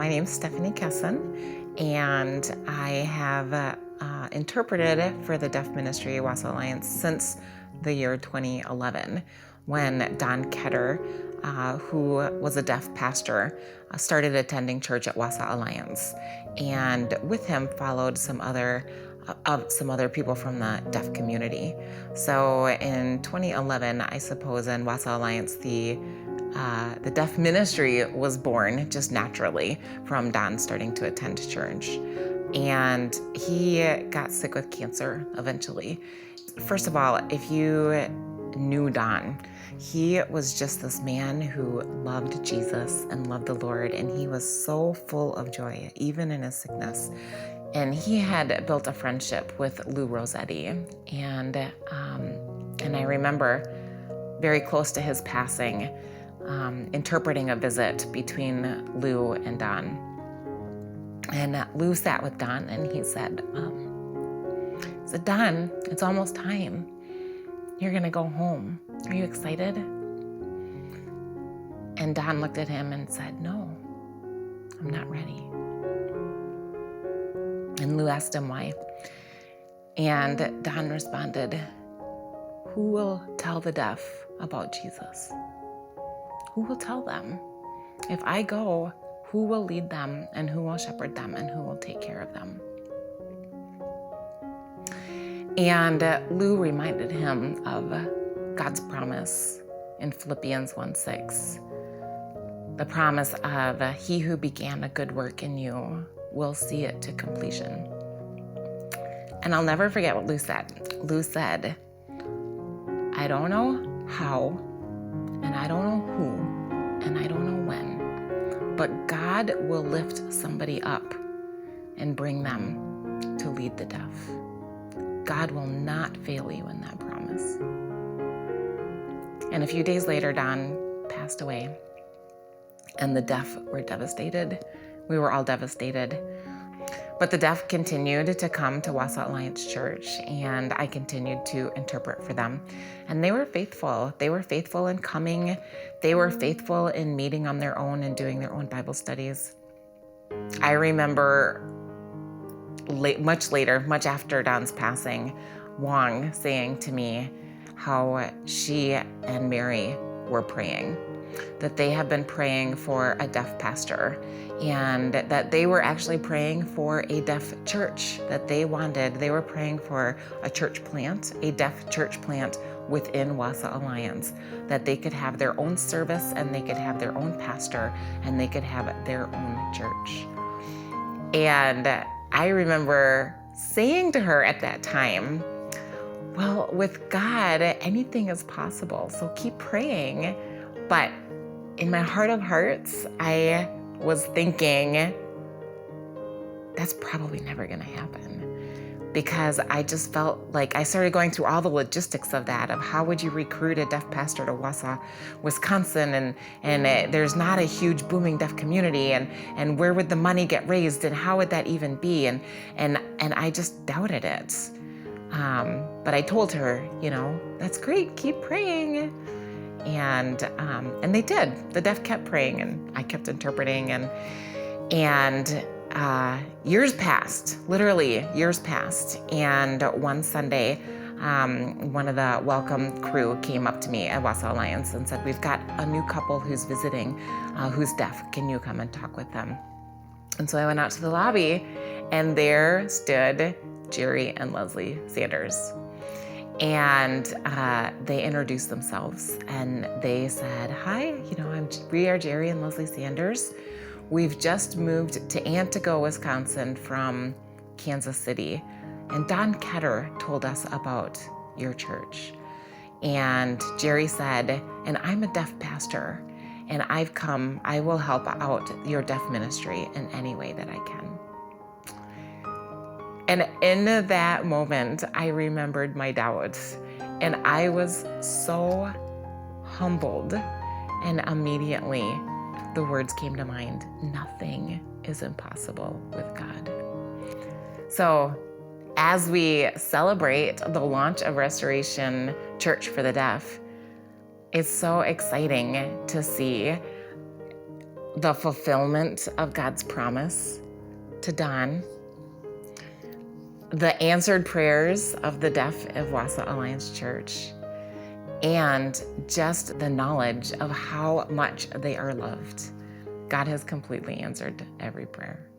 My name's Stefanie Kessen, and I have interpreted for the Deaf Ministry Wausau Alliance since the year 2011, when Don Ketter, who was a deaf pastor, started attending church at Wausau Alliance, and with him followed some other people from the deaf community. So in 2011, I suppose, in Wausau Alliance, the deaf ministry was born just naturally from Don starting to attend church. And he got sick with cancer eventually. First of all, if you knew Don, he was just this man who loved Jesus and loved the Lord, and he was so full of joy, even in his sickness. And he had built a friendship with Lou Rossetti, and I remember very close to his passing, interpreting a visit between Lou and Don. And Lou sat with Don, and he said, Don, it's almost time. You're gonna go home. Are you excited? And Don looked at him and said, no, I'm not ready. And Lou asked him why. And Don responded, who will tell the deaf about Jesus? Who will tell them? If I go, who will lead them, and who will shepherd them, and who will take care of them? And Lou reminded him of God's promise in Philippians 1:6. The promise of he who began a good work in you will see it to completion. And I'll never forget what Lou said. Lou said, I don't know how, and I don't know who, and I don't know when, but God will lift somebody up and bring them to lead the deaf. God will not fail you in that promise. And a few days later, Don passed away, and the deaf were devastated. We were all devastated. But the deaf continued to come to Wausau Alliance Church, and I continued to interpret for them. And they were faithful. They were faithful in coming. They were faithful in meeting on their own and doing their own Bible studies. I remember much later, much after Don's passing, Wong saying to me how she and Mary were praying, that they have been praying for a deaf pastor, and that they were actually praying for a deaf church that they wanted. They were praying for a church plant, a deaf church plant within Wausau Alliance, that they could have their own service, and they could have their own pastor, and they could have their own church. And I remember saying to her at that time, well, with God, anything is possible, so keep praying. But in my heart of hearts, I was thinking, that's probably never gonna happen, because I just felt like I started going through all the logistics of that, of how would you recruit a deaf pastor to Wausau, Wisconsin, and there's not a huge booming deaf community, and where would the money get raised, and how would that even be, and I just doubted it. But I told her, that's great, keep praying. And they did. The deaf kept praying, and I kept interpreting, and years passed, literally years passed. And one Sunday, one of the welcome crew came up to me at Wausau Alliance and said, we've got a new couple who's visiting, who's deaf. Can you come and talk with them? And so I went out to the lobby, and there stood Jerry and Leslie Sanders. And they introduced themselves, and they said, hi, we are Jerry and Leslie Sanders. We've just moved to Antigo, Wisconsin from Kansas City. And Don Ketter told us about your church. And Jerry said, and I'm a deaf pastor, and I will help out your deaf ministry in any way that I can. And in that moment, I remembered my doubts, and I was so humbled, and immediately the words came to mind, nothing is impossible with God. So as we celebrate the launch of Restoration Church for the Deaf, it's so exciting to see the fulfillment of God's promise to Don, the answered prayers of the deaf of Wausau Alliance Church, and just the knowledge of how much they are loved. God has completely answered every prayer.